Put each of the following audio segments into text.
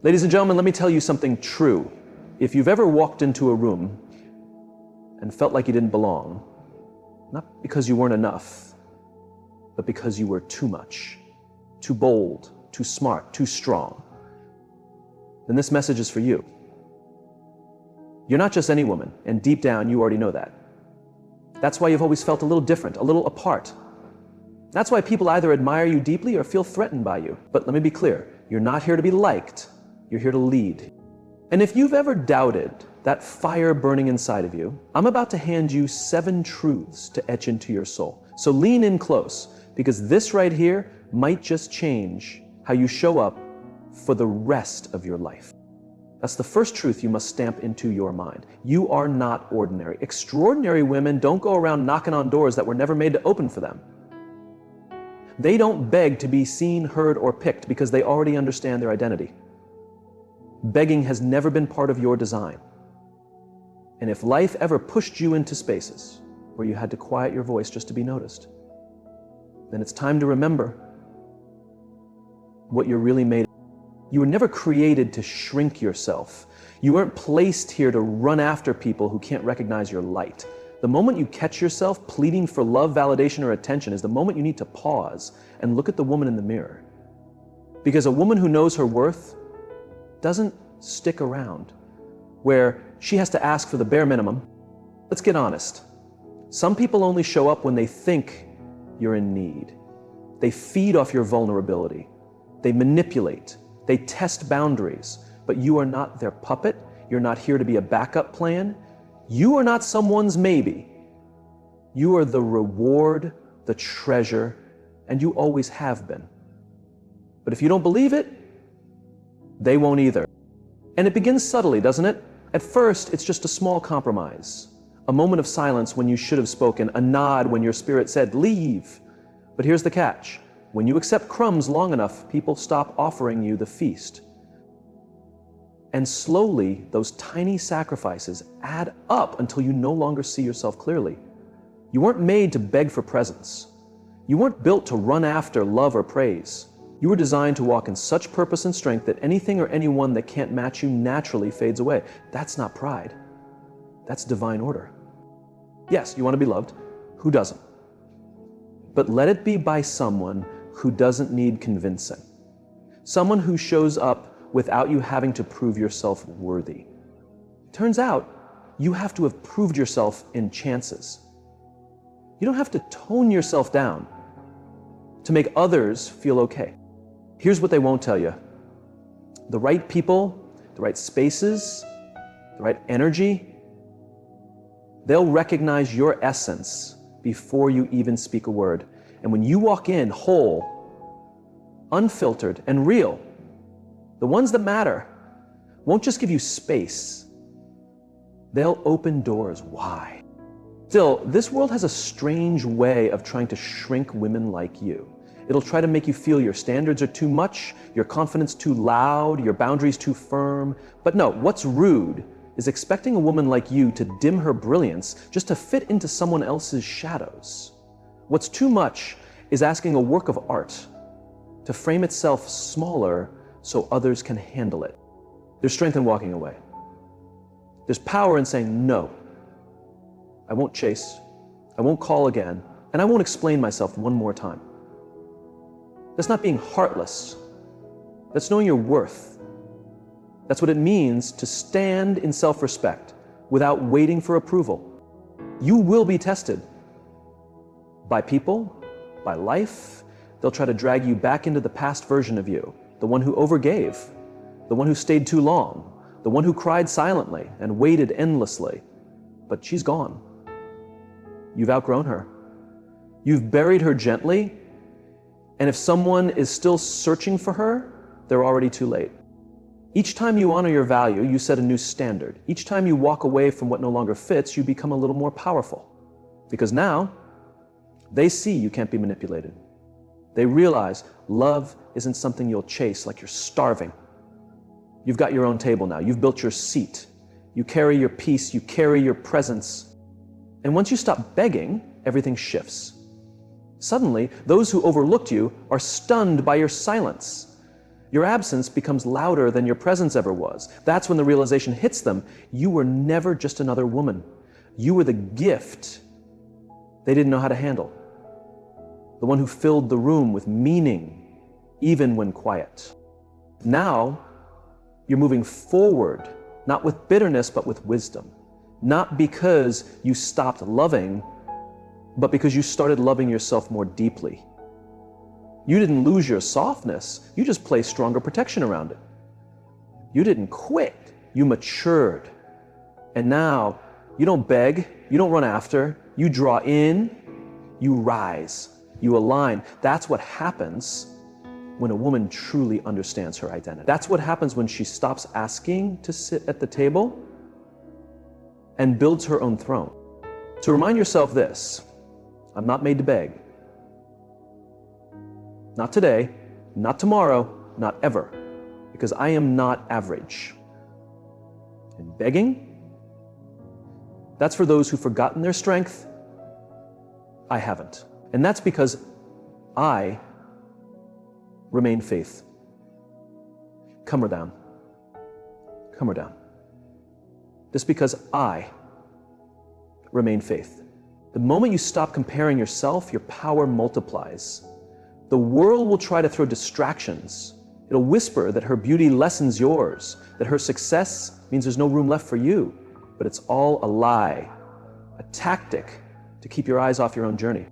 Ladies and gentlemen, let me tell you something true. If you've ever walked into a room and felt like you didn't belong, not because you weren't enough, but because you were too much, too bold, too smart, too strong, then this message is for you. You're not just any woman, and deep down you already know that. That's why you've always felt a little different, a little apart. That's why people either admire you deeply or feel threatened by you. But let me be clear, you're not here to be liked, you're here to lead. And if you've ever doubted that fire burning inside of you, I'm about to hand you 7 truths to etch into your soul. So lean in close, because this right here might just change how you show up for the rest of your life. That's the first truth you must stamp into your mind. You are not ordinary. Extraordinary women don't go around knocking on doors that were never made to open for them. They don't beg to be seen, heard, or picked because they already understand their identity. Begging has never been part of your design. And if life ever pushed you into spaces where you had to quiet your voice just to be noticed, then it's time to remember what you're really made of. You were never created to shrink yourself. You weren't placed here to run after people who can't recognize your light. The moment you catch yourself pleading for love, validation, or attention is the moment you need to pause and look at the woman in the mirror. Because a woman who knows her worth doesn't stick around where she has to ask for the bare minimum. Let's get honest. Some people only show up when they think you're in need. They feed off your vulnerability. They manipulate. They test boundaries. But you are not their puppet. You're not here to be a backup plan. You are not someone's maybe. You are the reward, the treasure, and you always have been. But if you don't believe it, they won't either. And it begins subtly, doesn't it? At first, it's just a small compromise. A moment of silence when you should have spoken, a nod when your spirit said, leave. But here's the catch. When you accept crumbs long enough, people stop offering you the feast. And slowly, those tiny sacrifices add up until you no longer see yourself clearly. You weren't made to beg for presents. You weren't built to run after love or praise. You were designed to walk in such purpose and strength that anything or anyone that can't match you naturally fades away. That's not pride. That's divine order. Yes, you want to be loved. Who doesn't? But let it be by someone who doesn't need convincing. Someone who shows up without you having to prove yourself worthy. Turns out, you have to have proved yourself in chances. You don't have to tone yourself down to make others feel okay. Here's what they won't tell you. The right people, the right spaces, the right energy, they'll recognize your essence before you even speak a word. And when you walk in whole, unfiltered, and real, the ones that matter won't just give you space. They'll open doors wide. Still, this world has a strange way of trying to shrink women like you. It'll try to make you feel your standards are too much, your confidence too loud, your boundaries too firm. But no, what's rude is expecting a woman like you to dim her brilliance just to fit into someone else's shadows. What's too much is asking a work of art to frame itself smaller so others can handle it. There's strength in walking away. There's power in saying, no, I won't chase, I won't call again, and I won't explain myself one more time. That's not being heartless. That's knowing your worth. That's what it means to stand in self-respect without waiting for approval. You will be tested by people, by life. They'll try to drag you back into the past version of you, the one who overgave, the one who stayed too long, the one who cried silently and waited endlessly. But she's gone. You've outgrown her. You've buried her gently, and if someone is still searching for her, they're already too late. Each time you honor your value, you set a new standard. Each time you walk away from what no longer fits, you become a little more powerful. Because now, they see you can't be manipulated. They realize love isn't something you'll chase like you're starving. You've got your own table now. You've built your seat. You carry your peace. You carry your presence. And once you stop begging, everything shifts. Suddenly, those who overlooked you are stunned by your silence. Your absence becomes louder than your presence ever was. That's when the realization hits them. You were never just another woman. You were the gift they didn't know how to handle. The one who filled the room with meaning, even when quiet. Now, you're moving forward, not with bitterness, but with wisdom. Not because you stopped loving, but because you started loving yourself more deeply. You didn't lose your softness, you just placed stronger protection around it. You didn't quit, you matured. And now, you don't beg, you don't run after, you draw in, you rise, you align. That's what happens when a woman truly understands her identity. That's what happens when she stops asking to sit at the table and builds her own throne. So remind yourself this: I'm not made to beg. Not today, not tomorrow, not ever, because I am not average. And begging, that's for those who've forgotten their strength. I haven't. And that's because I remain faith. Come her down. Come her down. Just because I remain faith. The moment you stop comparing yourself, your power multiplies. The world will try to throw distractions. It'll whisper that her beauty lessens yours, that her success means there's no room left for you. But it's all a lie, a tactic to keep your eyes off your own journey.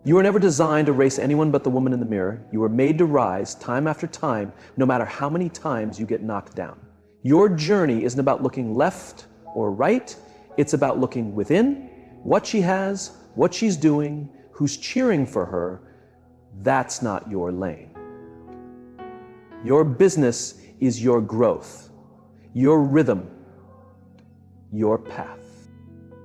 You were never designed to race anyone but the woman in the mirror. You were made to rise time after time, no matter how many times you get knocked down. Your journey isn't about looking left or right. It's about looking within, what she has, what she's doing, who's cheering for her. That's not your lane. Your business is your growth, your rhythm, your path.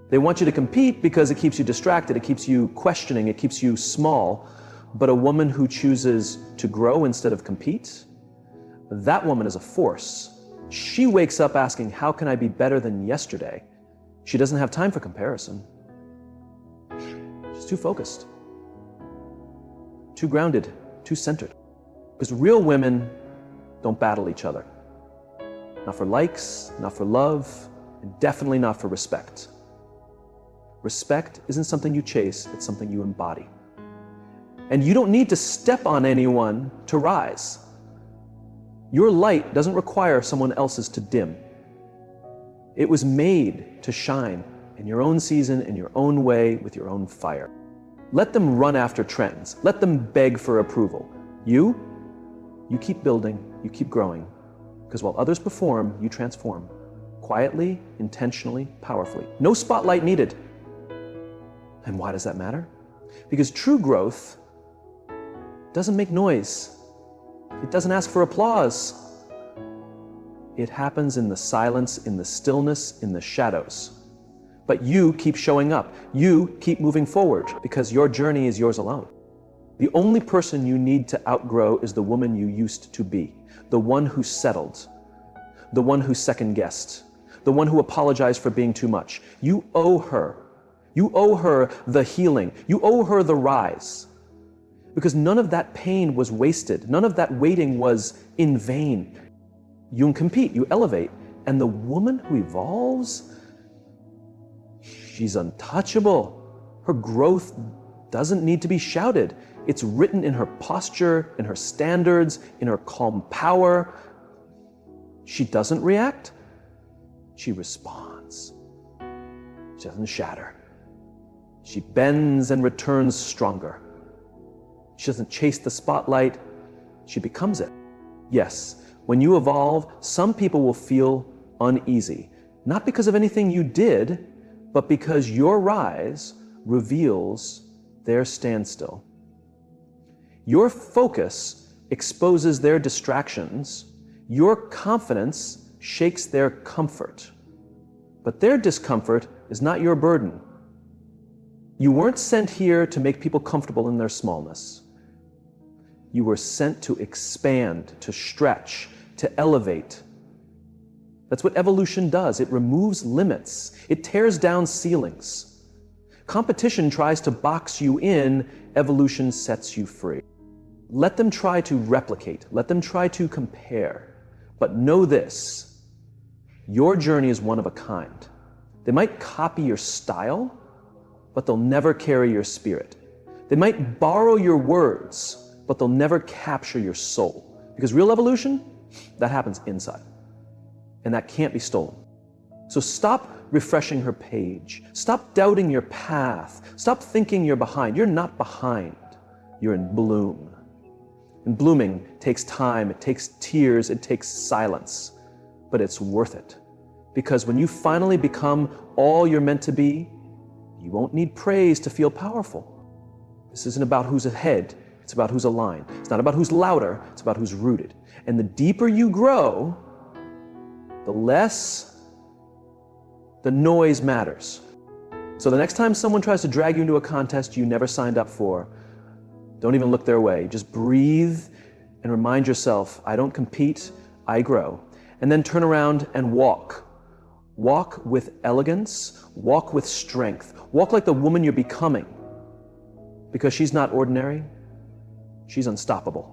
They want you to compete because it keeps you distracted, it keeps you questioning, it keeps you small. But a woman who chooses to grow instead of compete, that woman is a force. She wakes up asking, how can I be better than yesterday? She doesn't have time for comparison. She's too focused, too grounded, too centered. Because real women don't battle each other. Not for likes, not for love, and definitely not for respect. Respect isn't something you chase, it's something you embody. And you don't need to step on anyone to rise. Your light doesn't require someone else's to dim. It was made to shine in your own season, in your own way, with your own fire. Let them run after trends. Let them beg for approval. You keep building, you keep growing. Because while others perform, you transform. Quietly, intentionally, powerfully. No spotlight needed. And why does that matter? Because true growth doesn't make noise. It doesn't ask for applause. It happens in the silence, in the stillness, in the shadows. But you keep showing up. You keep moving forward because your journey is yours alone. The only person you need to outgrow is the woman you used to be, the one who settled, the one who second-guessed, the one who apologized for being too much. You owe her. You owe her the healing. You owe her the rise. Because none of that pain was wasted. None of that waiting was in vain. You compete, you elevate. And the woman who evolves, she's untouchable. Her growth doesn't need to be shouted. It's written in her posture, in her standards, in her calm power. She doesn't react. She responds. She doesn't shatter. She bends and returns stronger. She doesn't chase the spotlight. She becomes it. Yes, when you evolve, some people will feel uneasy, not because of anything you did, but because your rise reveals their standstill. Your focus exposes their distractions. Your confidence shakes their comfort. But their discomfort is not your burden. You weren't sent here to make people comfortable in their smallness. You were sent to expand, to stretch, to elevate. That's what evolution does. It removes limits. It tears down ceilings. Competition tries to box you in. Evolution sets you free. Let them try to replicate. Let them try to compare. But know this, your journey is one of a kind. They might copy your style, but they'll never carry your spirit. They might borrow your words, but they'll never capture your soul. Because real evolution, that happens inside. And that can't be stolen. So stop refreshing her page. Stop doubting your path. Stop thinking you're behind. You're not behind. You're in bloom. And blooming takes time, it takes tears, it takes silence. But it's worth it. Because when you finally become all you're meant to be, you won't need praise to feel powerful. This isn't about who's ahead, it's about who's aligned. It's not about who's louder, it's about who's rooted. And the deeper you grow, the less the noise matters. So the next time someone tries to drag you into a contest you never signed up for, don't even look their way. Just breathe and remind yourself, I don't compete, I grow. And then turn around and walk. Walk with elegance, walk with strength. Walk like the woman you're becoming. Because she's not ordinary, she's unstoppable.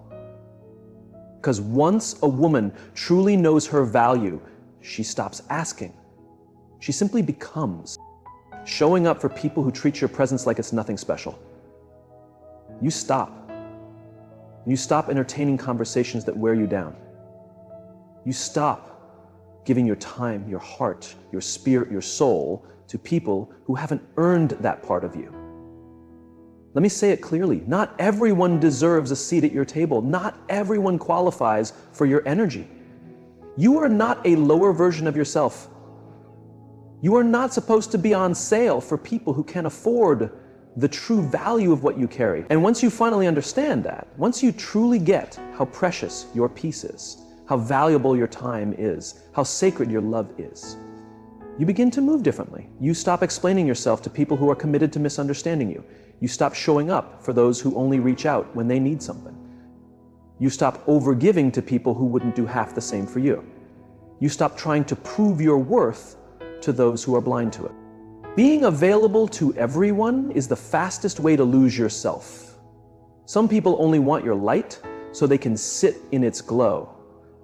Because once a woman truly knows her value, she stops asking. She simply becomes, showing up for people who treat your presence like it's nothing special. You stop. You stop entertaining conversations that wear you down. You stop giving your time, your heart, your spirit, your soul to people who haven't earned that part of you. Let me say it clearly. Not everyone deserves a seat at your table. Not everyone qualifies for your energy. You are not a lower version of yourself. You are not supposed to be on sale for people who can't afford the true value of what you carry. And once you finally understand that, once you truly get how precious your peace is, how valuable your time is, how sacred your love is, you begin to move differently. You stop explaining yourself to people who are committed to misunderstanding you. You stop showing up for those who only reach out when they need something. You stop overgiving to people who wouldn't do half the same for you. You stop trying to prove your worth to those who are blind to it. Being available to everyone is the fastest way to lose yourself. Some people only want your light so they can sit in its glow,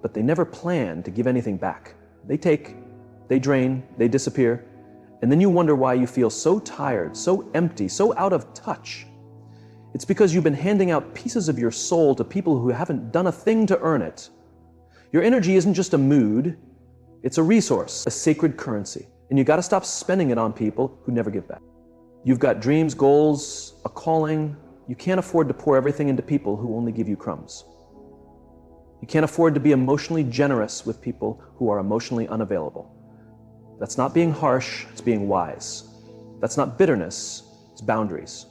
but they never plan to give anything back. They take, they drain, they disappear, and then you wonder why you feel so tired, so empty, so out of touch. It's because you've been handing out pieces of your soul to people who haven't done a thing to earn it. Your energy isn't just a mood, it's a resource, a sacred currency. And you gotta stop spending it on people who never give back. You've got dreams, goals, a calling. You can't afford to pour everything into people who only give you crumbs. You can't afford to be emotionally generous with people who are emotionally unavailable. That's not being harsh, it's being wise. That's not bitterness, it's boundaries.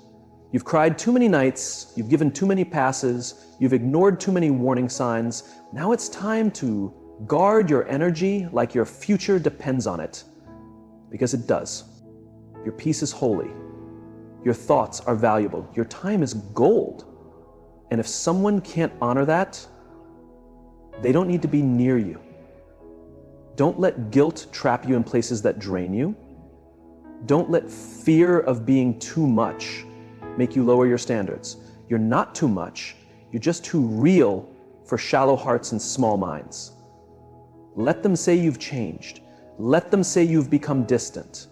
You've cried too many nights, you've given too many passes, you've ignored too many warning signs. Now it's time to guard your energy like your future depends on it. Because it does. Your peace is holy. Your thoughts are valuable. Your time is gold. And if someone can't honor that, they don't need to be near you. Don't let guilt trap you in places that drain you. Don't let fear of being too much make you lower your standards. You're not too much. You're just too real for shallow hearts and small minds. Let them say you've changed. Let them say you've become distant.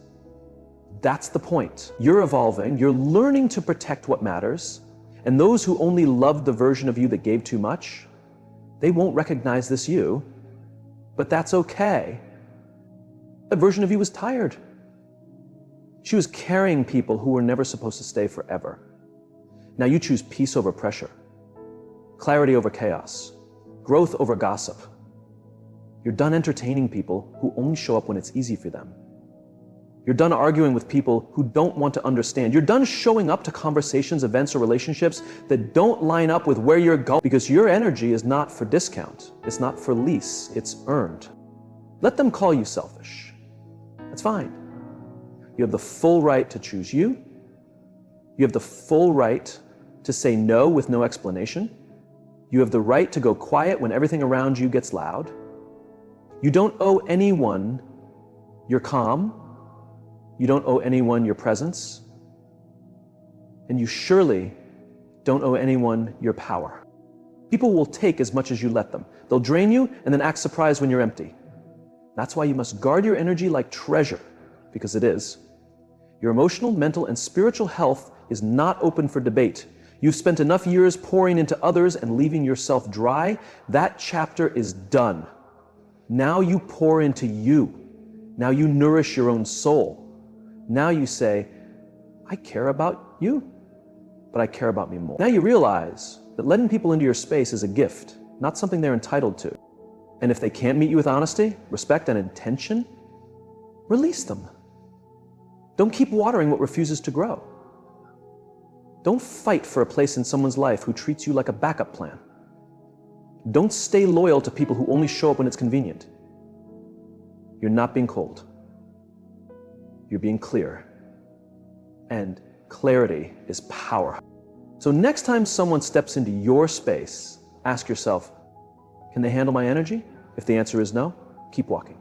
That's the point. You're evolving, you're learning to protect what matters, and those who only loved the version of you that gave too much, they won't recognize this you, but that's okay. That version of you was tired. She was carrying people who were never supposed to stay forever. Now you choose peace over pressure, clarity over chaos, growth over gossip. You're done entertaining people who only show up when it's easy for them. You're done arguing with people who don't want to understand. You're done showing up to conversations, events, or relationships that don't line up with where you're going, because your energy is not for discount. It's not for lease. It's earned. Let them call you selfish. That's fine. You have the full right to choose you. You have the full right to say no with no explanation. You have the right to go quiet when everything around you gets loud. You don't owe anyone your calm. You don't owe anyone your presence. And you surely don't owe anyone your power. People will take as much as you let them. They'll drain you and then act surprised when you're empty. That's why you must guard your energy like treasure, because it is. Your emotional, mental, and spiritual health is not open for debate. You've spent enough years pouring into others and leaving yourself dry. That chapter is done. Now you pour into you. Now you nourish your own soul. Now you say, I care about you, but I care about me more. Now you realize that letting people into your space is a gift, not something they're entitled to. And if they can't meet you with honesty, respect, and intention, release them. Don't keep watering what refuses to grow. Don't fight for a place in someone's life who treats you like a backup plan. Don't stay loyal to people who only show up when it's convenient. You're not being cold. You're being clear. And clarity is power. So next time someone steps into your space, ask yourself, can they handle my energy? If the answer is no, keep walking.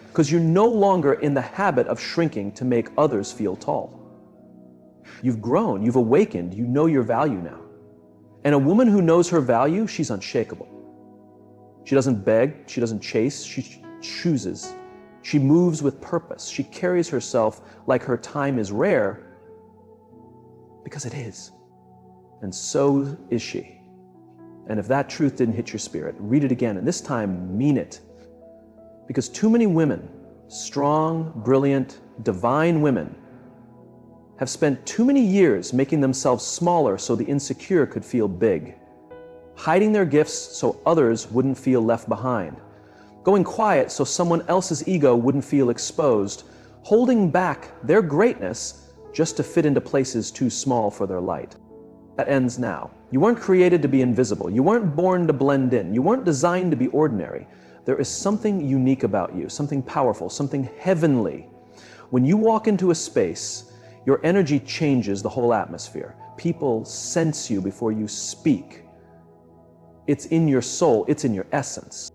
Because you're no longer in the habit of shrinking to make others feel tall. You've grown, you've awakened, you know your value now. And a woman who knows her value, she's unshakable. She doesn't beg, she doesn't chase, she chooses. She moves with purpose. She carries herself like her time is rare, because it is. And so is she. And if that truth didn't hit your spirit, read it again, and this time mean it. Because too many women, strong, brilliant, divine women, have spent too many years making themselves smaller so the insecure could feel big, hiding their gifts so others wouldn't feel left behind, going quiet so someone else's ego wouldn't feel exposed, holding back their greatness just to fit into places too small for their light. That ends now. You weren't created to be invisible. You weren't born to blend in. You weren't designed to be ordinary. There is something unique about you, something powerful, something heavenly. When you walk into a space, your energy changes the whole atmosphere. People sense you before you speak. It's in your soul, it's in your essence.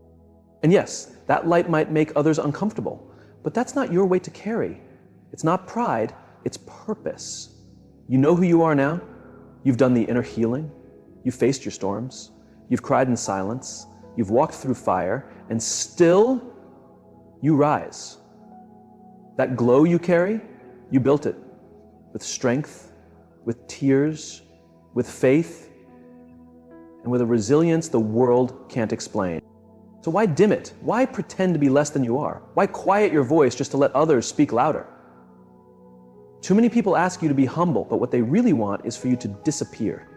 And yes, that light might make others uncomfortable, but that's not your weight to carry. It's not pride, it's purpose. You know who you are now? You've done the inner healing. You've faced your storms. You've cried in silence. You've walked through fire, and still you rise. That glow you carry, you built it with strength, with tears, with faith, and with a resilience the world can't explain. So why dim it? Why pretend to be less than you are? Why quiet your voice just to let others speak louder? Too many people ask you to be humble, but what they really want is for you to disappear.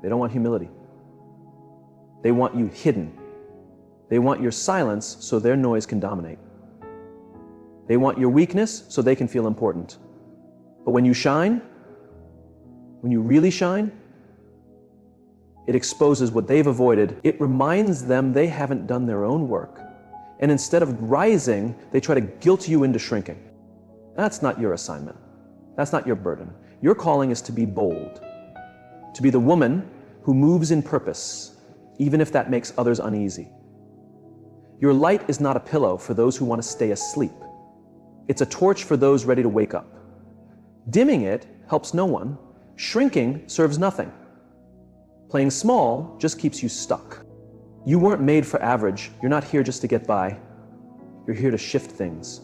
They don't want humility. They want you hidden. They want your silence so their noise can dominate. They want your weakness so they can feel important. But when you shine, when you really shine, it exposes what they've avoided. It reminds them they haven't done their own work. And instead of rising, they try to guilt you into shrinking. That's not your assignment. That's not your burden. Your calling is to be bold, to be the woman who moves in purpose, even if that makes others uneasy. Your light is not a pillow for those who want to stay asleep. It's a torch for those ready to wake up. Dimming it helps no one. Shrinking serves nothing. Playing small just keeps you stuck. You weren't made for average. You're not here just to get by. You're here to shift things,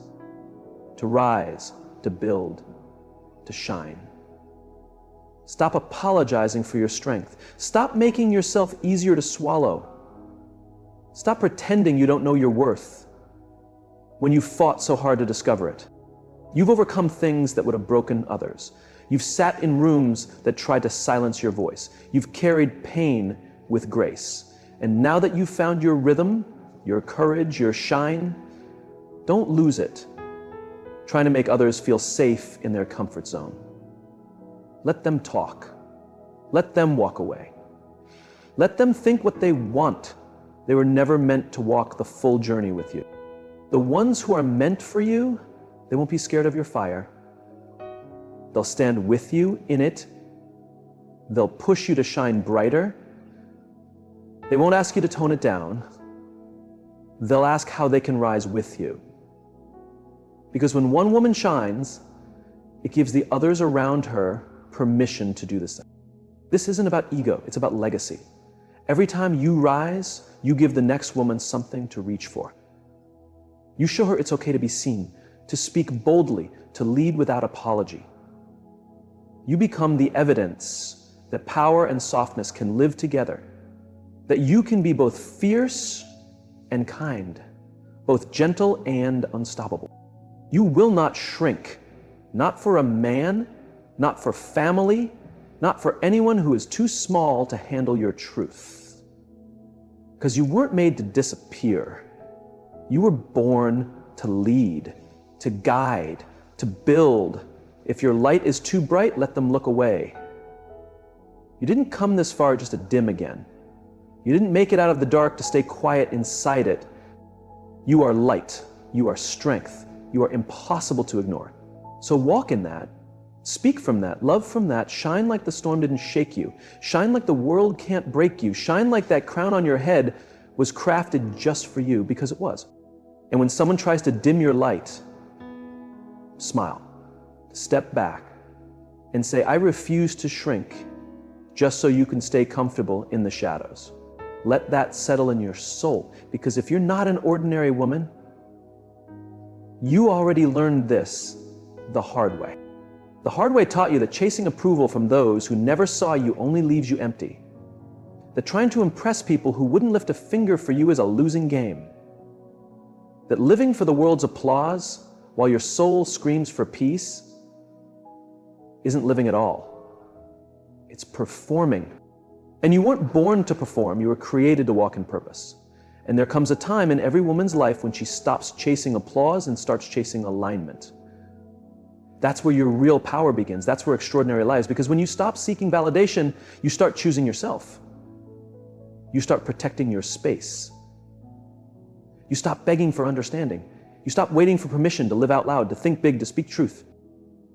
to rise, to build, to shine. Stop apologizing for your strength. Stop making yourself easier to swallow. Stop pretending you don't know your worth when you fought so hard to discover it. You've overcome things that would have broken others. You've sat in rooms that tried to silence your voice. You've carried pain with grace. And now that you've found your rhythm, your courage, your shine, don't lose it, trying to make others feel safe in their comfort zone. Let them talk. Let them walk away. Let them think what they want. They were never meant to walk the full journey with you. The ones who are meant for you, they won't be scared of your fire. They'll stand with you in it. They'll push you to shine brighter. They won't ask you to tone it down. They'll ask how they can rise with you. Because when one woman shines, it gives the others around her permission to do the same. This isn't about ego, it's about legacy. Every time you rise, you give the next woman something to reach for. You show her it's okay to be seen, to speak boldly, to lead without apology. You become the evidence that power and softness can live together, that you can be both fierce and kind, both gentle and unstoppable. You will not shrink, not for a man, not for family, not for anyone who is too small to handle your truth. Because you weren't made to disappear. You were born to lead, to guide, to build. If your light is too bright, let them look away. You didn't come this far just to dim again. You didn't make it out of the dark to stay quiet inside it. You are light. You are strength. You are impossible to ignore. So walk in that. Speak from that. Love from that. Shine like the storm didn't shake you. Shine like the world can't break you. Shine like that crown on your head was crafted just for you, because it was. And when someone tries to dim your light, smile. Step back and say, I refuse to shrink just so you can stay comfortable in the shadows. Let that settle in your soul, because if you're not an ordinary woman, you already learned this the hard way. The hard way taught you that chasing approval from those who never saw you only leaves you empty. That trying to impress people who wouldn't lift a finger for you is a losing game. That living for the world's applause while your soul screams for peace isn't living at all. It's performing. And you weren't born to perform, you were created to walk in purpose. And there comes a time in every woman's life when she stops chasing applause and starts chasing alignment. That's where your real power begins. That's where extraordinary lies. Because when you stop seeking validation, you start choosing yourself. You start protecting your space. You stop begging for understanding. You stop waiting for permission to live out loud, to think big, to speak truth.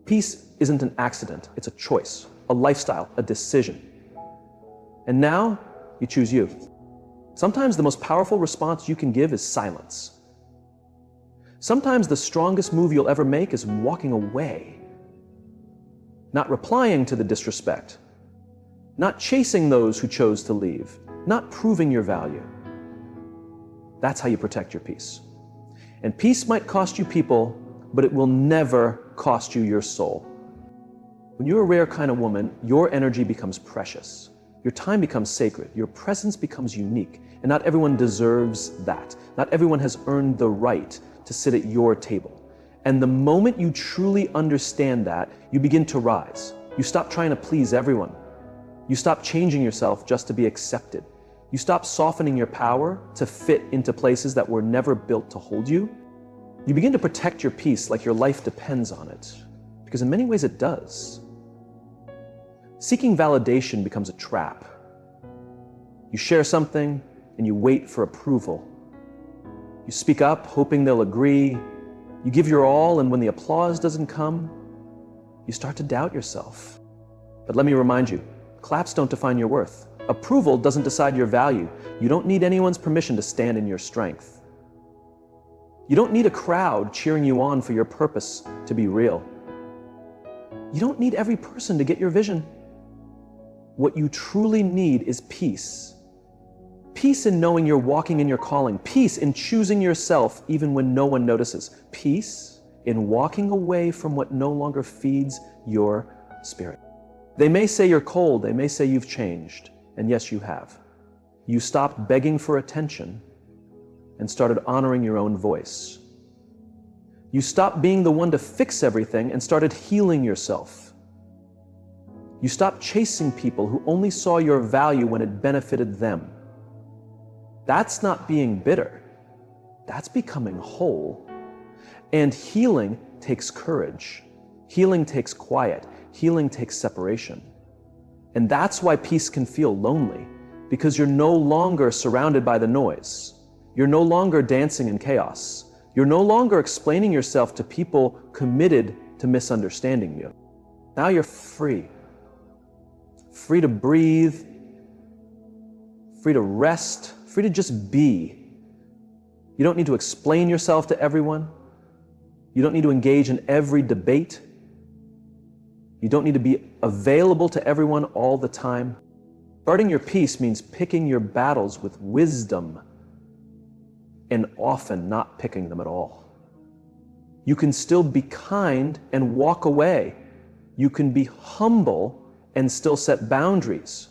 Peace isn't an accident. It's a choice, a lifestyle, a decision. And now you choose you. Sometimes the most powerful response you can give is silence. Sometimes the strongest move you'll ever make is walking away. Not replying to the disrespect. Not chasing those who chose to leave. Not proving your value. That's how you protect your peace. And peace might cost you people, but it will never cost you your soul. When you're a rare kind of woman, your energy becomes precious. Your time becomes sacred. Your presence becomes unique. And not everyone deserves that. Not everyone has earned the right to sit at your table. And the moment you truly understand that, you begin to rise. You stop trying to please everyone. You stop changing yourself just to be accepted. You stop softening your power to fit into places that were never built to hold you. You begin to protect your peace like your life depends on it. Because in many ways it does. Seeking validation becomes a trap. You share something and you wait for approval. You speak up hoping they'll agree. You give your all, and when the applause doesn't come, you start to doubt yourself. But let me remind you, claps don't define your worth. Approval doesn't decide your value. You don't need anyone's permission to stand in your strength. You don't need a crowd cheering you on for your purpose to be real. You don't need every person to get your vision. What you truly need is peace. Peace in knowing you're walking in your calling. Peace in choosing yourself even when no one notices. Peace in walking away from what no longer feeds your spirit. They may say you're cold. They may say you've changed. And yes, you have. You stopped begging for attention and started honoring your own voice. You stopped being the one to fix everything and started healing yourself. You stopped chasing people who only saw your value when it benefited them. That's not being bitter. That's becoming whole. And healing takes courage. Healing takes quiet. Healing takes separation. And that's why peace can feel lonely, because you're no longer surrounded by the noise. You're no longer dancing in chaos. You're no longer explaining yourself to people committed to misunderstanding you. Now you're free. Free to breathe, free to rest, free to just be. You don't need to explain yourself to everyone. You don't need to engage in every debate. You don't need to be available to everyone all the time. Guarding your peace means picking your battles with wisdom and often not picking them at all. You can still be kind and walk away. You can be humble and still set boundaries.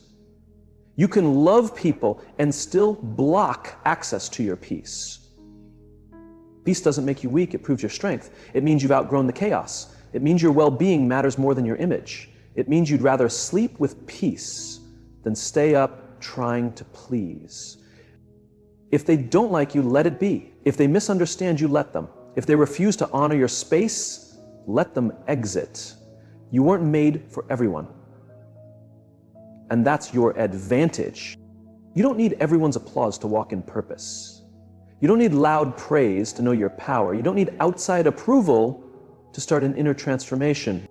You can love people and still block access to your peace. Peace doesn't make you weak, it proves your strength. It means you've outgrown the chaos. It means your well-being matters more than your image. It means you'd rather sleep with peace than stay up trying to please. If they don't like you, let it be. If they misunderstand you, let them. If they refuse to honor your space, let them exit. You weren't made for everyone. And that's your advantage. You don't need everyone's applause to walk in purpose. You don't need loud praise to know your power. You don't need outside approval to start an inner transformation.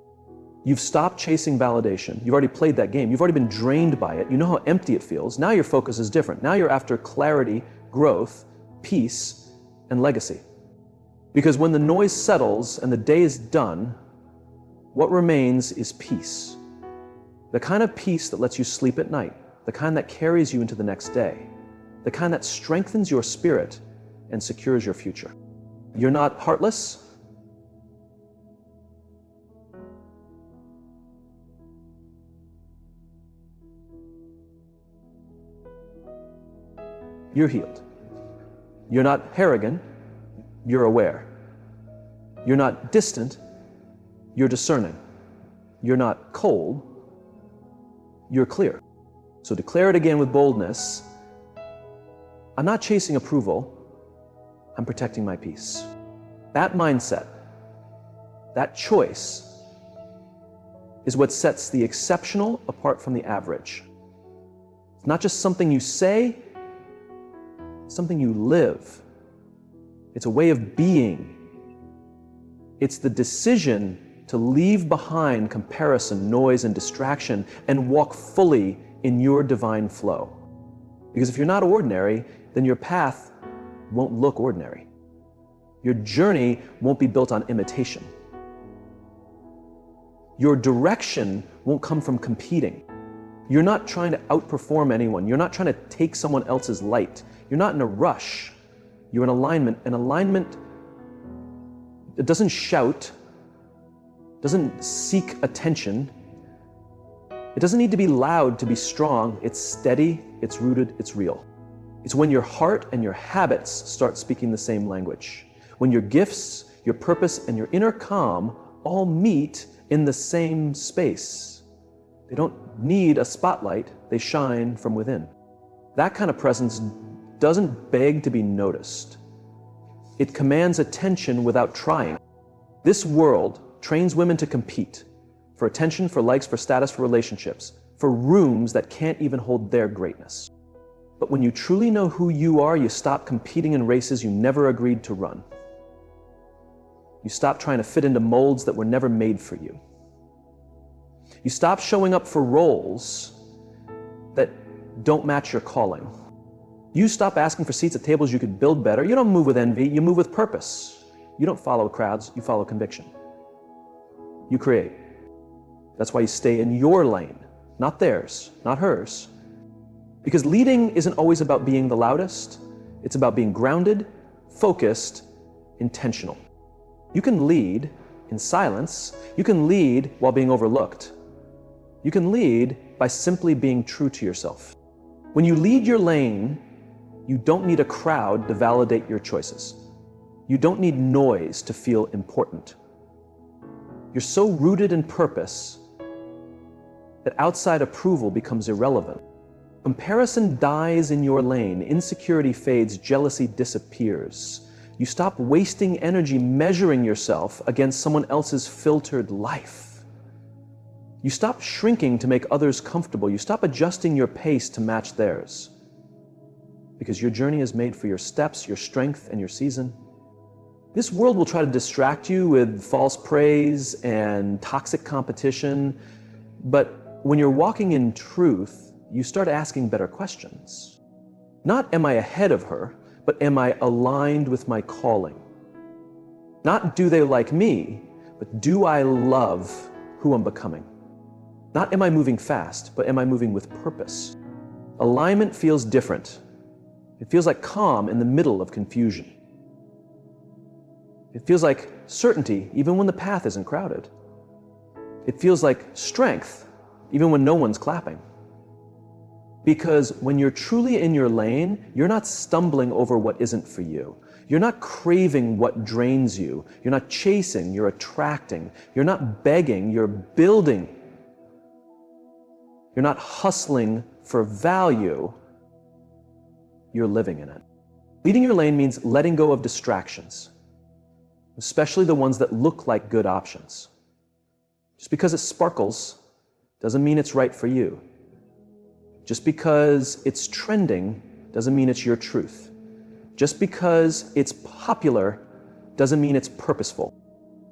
You've stopped chasing validation. You've already played that game. You've already been drained by it. You know how empty it feels. Now your focus is different. Now you're after clarity, growth, peace, and legacy. Because when the noise settles and the day is done, what remains is peace. The kind of peace that lets you sleep at night, the kind that carries you into the next day, the kind that strengthens your spirit and secures your future. You're not heartless. You're healed. You're not arrogant, you're aware. You're not distant, you're discerning. You're not cold, you're clear. So declare it again with boldness. I'm not chasing approval, I'm protecting my peace. That mindset, that choice, is what sets the exceptional apart from the average. It's not just something you say, it's something you live. It's a way of being. It's the decision to leave behind comparison, noise, and distraction and walk fully in your divine flow. Because if you're not ordinary, then your path won't look ordinary. Your journey won't be built on imitation. Your direction won't come from competing. You're not trying to outperform anyone. You're not trying to take someone else's light. You're not in a rush. You're in alignment. And alignment, it doesn't shout, doesn't seek attention. It doesn't need to be loud to be strong. It's steady, it's rooted, it's real. It's when your heart and your habits start speaking the same language. When your gifts, your purpose, and your inner calm all meet in the same space. They don't need a spotlight, they shine from within. That kind of presence doesn't beg to be noticed. It commands attention without trying. This world trains women to compete for attention, for likes, for status, for relationships, for rooms that can't even hold their greatness. But when you truly know who you are, you stop competing in races you never agreed to run. You stop trying to fit into molds that were never made for you. You stop showing up for roles that don't match your calling. You stop asking for seats at tables you could build better. You don't move with envy, you move with purpose. You don't follow crowds, you follow conviction. You create. That's why you stay in your lane, not theirs, not hers. Because leading isn't always about being the loudest. It's about being grounded, focused, intentional. You can lead in silence. You can lead while being overlooked. You can lead by simply being true to yourself. When you lead your lane, you don't need a crowd to validate your choices. You don't need noise to feel important. You're so rooted in purpose that outside approval becomes irrelevant. Comparison dies in your lane, insecurity fades, jealousy disappears. You stop wasting energy measuring yourself against someone else's filtered life. You stop shrinking to make others comfortable. You stop adjusting your pace to match theirs. Because your journey is made for your steps, your strength, and your season. This world will try to distract you with false praise and toxic competition, but when you're walking in truth, you start asking better questions. Not am I ahead of her, but am I aligned with my calling? Not do they like me, but do I love who I'm becoming? Not am I moving fast, but am I moving with purpose? Alignment feels different. It feels like calm in the middle of confusion. It feels like certainty even when the path isn't crowded. It feels like strength even when no one's clapping. Because when you're truly in your lane, you're not stumbling over what isn't for you. You're not craving what drains you. You're not chasing, you're attracting. You're not begging, you're building. You're not hustling for value, you're living in it. Leading your lane means letting go of distractions, especially the ones that look like good options. Just because it sparkles doesn't mean it's right for you. Just because it's trending doesn't mean it's your truth. Just because it's popular doesn't mean it's purposeful.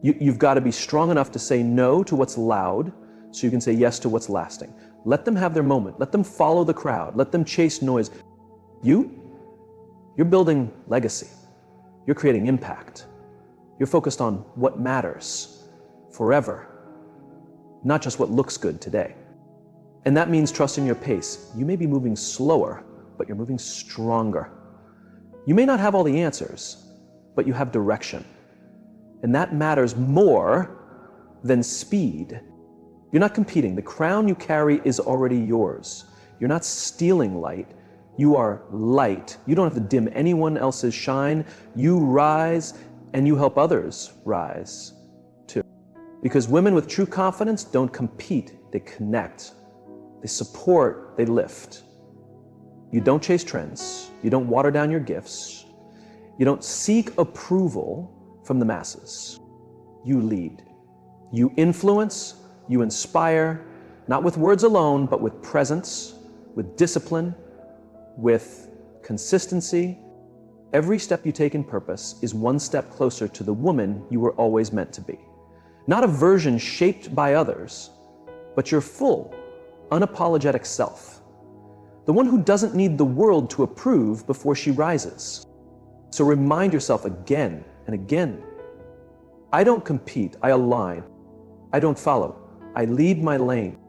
You've got to be strong enough to say no to what's loud so you can say yes to what's lasting. Let them have their moment. Let them follow the crowd. Let them chase noise. You're building legacy. You're creating impact. You're focused on what matters forever, not just what looks good today. And that means trusting your pace. You may be moving slower, but you're moving stronger. You may not have all the answers, but you have direction. And that matters more than speed. You're not competing. The crown you carry is already yours. You're not stealing light. You are light. You don't have to dim anyone else's shine. You rise and you help others rise too. Because women with true confidence don't compete, they connect. They support, they lift. You don't chase trends. You don't water down your gifts. You don't seek approval from the masses. You lead. You influence. You inspire, not with words alone, but with presence, with discipline, with consistency. Every step you take in purpose is one step closer to the woman you were always meant to be. Not a version shaped by others, but your full, unapologetic self. The one who doesn't need the world to approve before she rises. So remind yourself again and again. I don't compete, I align. I don't follow. I lead my lane.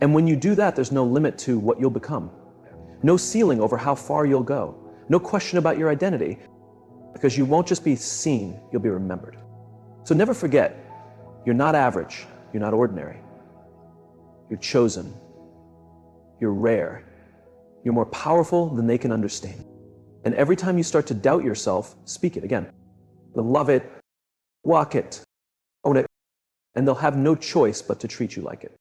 And when you do that, there's no limit to what you'll become. No ceiling over how far you'll go. No question about your identity, because you won't just be seen, you'll be remembered. So never forget, you're not average, you're not ordinary. You're chosen. You're rare. You're more powerful than they can understand. And every time you start to doubt yourself, speak it again. Love it, walk it, own it. And they'll have no choice but to treat you like it.